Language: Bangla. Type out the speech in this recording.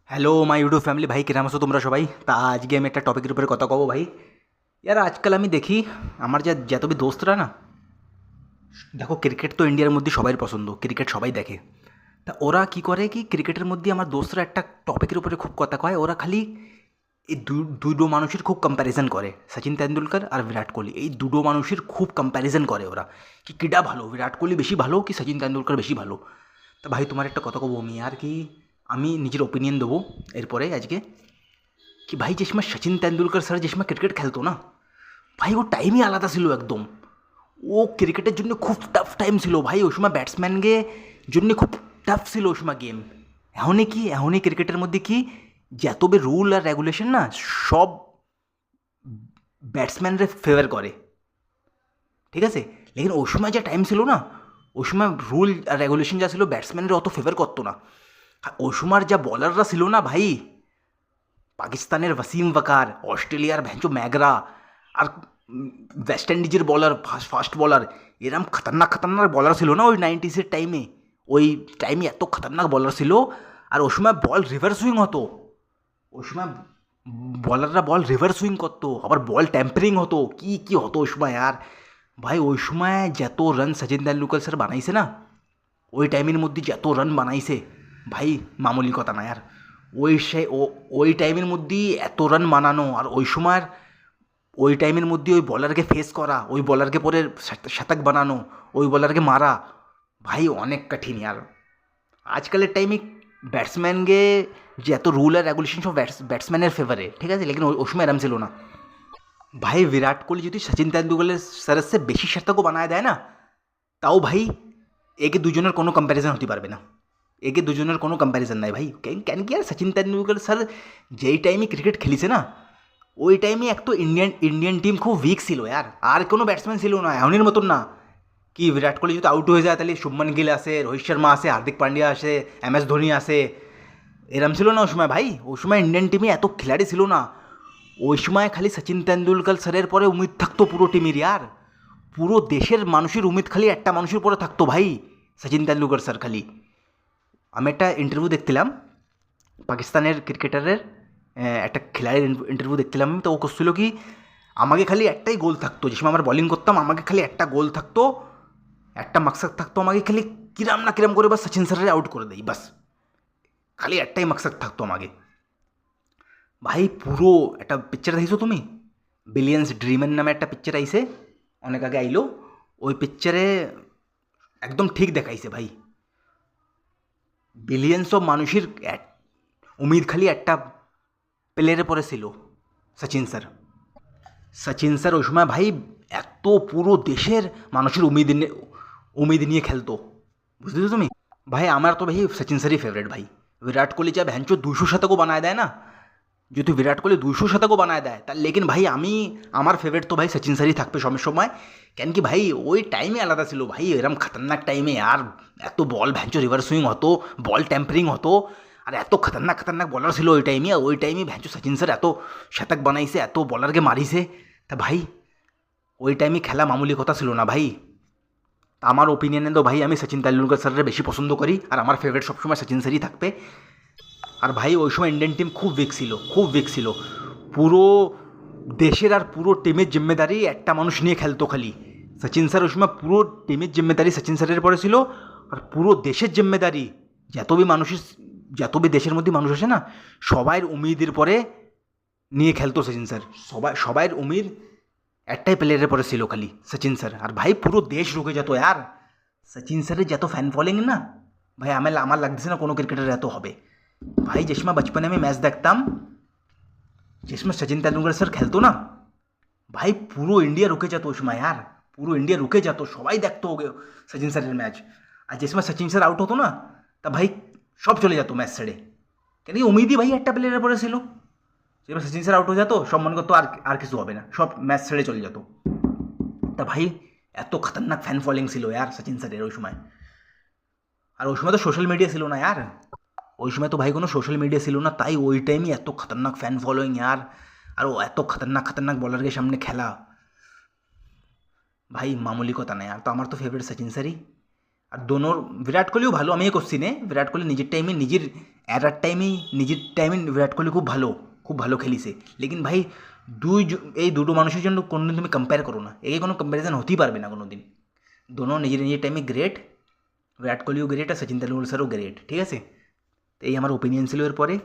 হ্যালো মাই ইউটিউব ফ্যামিলি, ভাই কিরাম আছো তোমরা সবাই? তা আজকে আমি একটা টপিকের উপরে কথা কব ভাই। ইয়ার আজকাল আমি দেখি আমার যত বি দোস্তরা না, দেখো ক্রিকেট তো ইন্ডিয়ার মধ্যে সবাই পছন্দ, ক্রিকেট সবাই দেখে। তা ওরা কি করে কি ক্রিকেটের মধ্যে আমার দোস্তরা একটা টপিকের উপরে খুব কথা কয়, ওরা খালি এই দুটো মানুষের খুব কম্প্যারিজন করে, সচিন তেন্ডুলকর আর বিরাট কোহলি। এই দুটো মানুষের খুব কম্প্যারিজন করে ওরা, কি কিডা ভালো, বিরাট কোহলি বেশি ভালো কি সচিন তেন্ডুলকর বেশি ভালো। তা ভাই তোমার একটা কথা কব আমি, আর কি আমি নিজের ওপিনিয়ন দেবো এরপরে আজকে, कि भाई जिसमें सचिन तेंदुलकर सर जिसमें क्रिकेट खेलतो ना, ভাই ও টাইমই আলাদা ছিল একদম। ও ক্রিকেটের জন্য খুব টাফ টাইম ছিল ভাই, ওই সময় ব্যাটসম্যানকে জন্য খুব টাফ ছিল ওই সময় গেম। এখনই ক্রিকেটের মধ্যে কি যত বে রুল আর রেগুলেশন না, সব ব্যাটসম্যানরে ফেভার করে, ঠিক আছে। লেকিন ওই সময় যা টাইম ছিল না, ওই সময় রুল আর রেগুলেশন যা ছিল ব্যাটসম্যানরা অত ফেভার করতো না। আর ওই সময় যা বলাররা ছিল না ভাই, পাকিস্তানের ওয়াসিম ওয়াকার, অস্ট্রেলিয়ার ভ্যাঞ্চো ম্যাগরা, আর ওয়েস্ট ইন্ডিজের বলার, ফাস্ট বলার, এরম খতরনাক খতরনাক বলার ছিল না ওই নাইনটিসের টাইমে। ওই টাইমে এত খতরনাক বলার ছিল। আর ওই সময় বল রিভার্স সুইং হতো, ওই সময় বলাররা বল রিভার্স সুইং করতো, আবার বল ট্যাম্পারিং হতো, কি কি হতো ওই সময়। আর ভাই ওই সময় যত রান সচিন তেন্ডুলকর স্যার বানাইছে না, ওই টাইমের মধ্যে যত রান বানাইছে ভাই, মামুলি কথা না यार। ওই টাইমের মধ্যেই এত রান বানানো, আর ওই সময়ের ওই টাইমের মধ্যে ওই বলারকে ফেস করা, ওই বলারকে পরে শতক বানানো, ওই বলারকে মারা, ভাই অনেক কঠিন यार। আজকালের টাইমে ব্যাটসম্যানকে যে এত রুল আর রেগুলেশন সব ব্যাটসম্যানের ফেভারে, ঠিক আছে। লেকিন ওই সময় এরম ছিল না ভাই। বিরাট কোহলি যদি সচিন তেন্ডুলকরের স্যারের সে বেশি শতকও বানায় দেয় না, তাও ভাই একে দুজনের কোনো কম্প্যারিজন হতে পারবে না, একে দুজনের কোনো কম্প্যারিজন নাই ভাই। কেন কি আর সচিন তেন্ডুলকর স্যার যেই টাইমে ক্রিকেট খেলিছে না, ওই টাইমে এক তো ইন্ডিয়ান টিম খুব উইক ছিল यार, আর কোনো ব্যাটসম্যান ছিল না এমনের মতন না। কি বিরাট কোহলি যদি আউট হয়ে যায় তাহলে শুভমান গিল আসে, রোহিত শর্মা আসে, হার্দিক পান্ডিয়া আসে, MS ধোনি আসে, এরম ছিল না ওই সময় ভাই। ওই সময় ইন্ডিয়ান টিমে এত খিলাড়ি ছিল না। ওই সময় খালি সচিন তেন্ডুলকর স্যারের পরে উমিদ থাকতো পুরো টিমের यार। পুরো দেশের মানুষের উমিদ খালি একটা মানুষের পরে থাকতো ভাই, সচিন তেন্ডুলকর স্যার খালি। আমি একটা ইন্টারভিউ দেখছিলাম পাকিস্তানের ক্রিকেটারের, একটা খেলাড়ির ইন্টারভিউ দেখছিলাম আমি, তো ও করছিল কি আমাকে খালি একটাই গোল থাকতো, যে সময় আমরা বলিং করতাম আমাকে খালি একটা গোল থাকতো, একটা মাকসাদ থাকতো আমাকে খালি, কিরাম না কিরাম করে বাস সচিন স্যারের আউট করে দেই বাস, খালি একটাই মাকসাদ থাকতো আমাকে। ভাই পুরো একটা পিকচার দেখছো তুমি, বিলিয়ন্স ড্রিমের নামে একটা পিকচার আইছে, অনেক আগে আইলো। ওই পিকচারে একদম ঠিক দেখাইছে ভাই, বিলিয়ন্স অফ মানুষের উমিদ খালি একটা প্লেয়ারের পরে ছিল, সচিন স্যার। সচিন স্যার ওই সময় ভাই এত পুরো দেশের মানুষের উমিদ নিয়ে খেলতো, বুঝতেছো তুমি। ভাই আমার তো ভাই সচিন স্যারই ফেভারিট ভাই। বিরাট কোহলি যা ভ্যাঞ্চো 200 শতকও বানায় দেয় না, যদি বিরাট কোহলি 200 শতকও বানায় দেয় তার, লেকিন ভাই আমার ফেভারিট তো ভাই সচিন স্যারই থাকবে সব সময়। কেন কি ভাই ওই টাইমে আলাদা ছিল ভাই, এরম খতরনাক টাইমে আর এত বল ভ্যাঞ্চো রিভার্স সুইং হতো, বল ট্যাম্পারিং হতো, আর এত খতরনাক খতরনাক বলার ছিল ওই টাইমে। ওই টাইমে ভ্যাঞ্চো সচিন স্যার এত শতক বানাইছে, এত বলারকে মারিছে। তা ভাই ওই টাইমে খেলা মামুলি কথা ছিল না ভাই। তা আমার ওপিনিয়নে তো ভাই আমি সচিন তেন্ডুলকর স্যারের বেশি পছন্দ করি, আর আমার ফেভারিট সবসময় সচিন স্যারই থাকবে। আর ভাই ওই সময় ইন্ডিয়ান টিম খুব উইক ছিল, খুব উইক ছিল। পুরো দেশের আর পুরো টিমের জিম্মেদারি একটা মানুষ নিয়ে খেলতো খালি, সচিন স্যার। ওই সময় পুরো টিমের জিম্মেদারি সচিন স্যারের পরে ছিল, আর পুরো দেশের জিম্মেদারি যত বি দেশের মধ্যে মানুষ আসে না, সবাইয়ের উমিদের পরে নিয়ে খেলতো সচিন স্যার। সবাইয়ের উমিদ একটাই প্লেয়ারের পরে ছিল খালি, সচিন স্যার। আর ভাই পুরো দেশ রুকে যেত यार, সচিন স্যারের যত ফ্যান ফলোয়িং না ভাই, আমার লাগতেছে না কোনো ক্রিকেটার এত হবে ভাই। যে সময় बचपन में मैच देखताम, जिसमें सचिन तेंदुलकर স্যার খেলতো না ভাই, পুরো ইন্ডিয়া রুকে যেত ওই সময় यार, পুরো ইন্ডিয়া রুকে যেত, সবাই দেখতো সচিন স্যারের ম্যাচ। আর যে সময় সচিন স্যার আউট হতো না, তা ভাই সব চলে যেত ম্যাচ ছেড়ে, কেন কি উমিদই ভাই একটা প্লেয়ারের পরে ছিল। যেবার সচিন স্যার আউট হয়ে যেত সব মনে করতো আর কিছু হবে না, সব ম্যাচ ছেড়ে চলে যেত। তা ভাই এত খতরনাক ফ্যান ফলোয়িং ছিল यार সচিন স্যারের ওই সময়। আর ওই সময় তো সোশ্যাল মিডিয়া ছিল না यार, ওই সময় তো ভাই কোনো সোশ্যাল মিডিয়া ছিল না, তাই ওই টাইমই এত খতরনাক ফ্যান ফলোয়িং यार। আর ও এত খতরনাক খতরনাক বলারকে সামনে খেলা, ভাই মামুলি কথা না यार। তো আমার তো ফেভারিট সচিন স্যারই। আর দোনোর বিরাট কোহলিও ভালো, আমি এ করছি না, বিরাট কোহলি নিজের টাইমে নিজের এরার টাইমেই নিজের টাইমে বিরাট কোহলি খুব ভালো খেলিছে। লেকিন ভাই এই দুটো মানুষের জন্য কোনোদিন তুমি কম্পেয়ার করো না, একে কোনো কম্প্যারিজন হতেই পারবে না কোনো দিন। দোনো নিজের নিজের টাইমে গ্রেট, বিরাট কোহলিও গ্রেট আর সচিন তেন্ডুলকর স্যারও গ্রেট, ঠিক আছে। তো এই আমার ওপিনিয়ন ছিল এর পরে।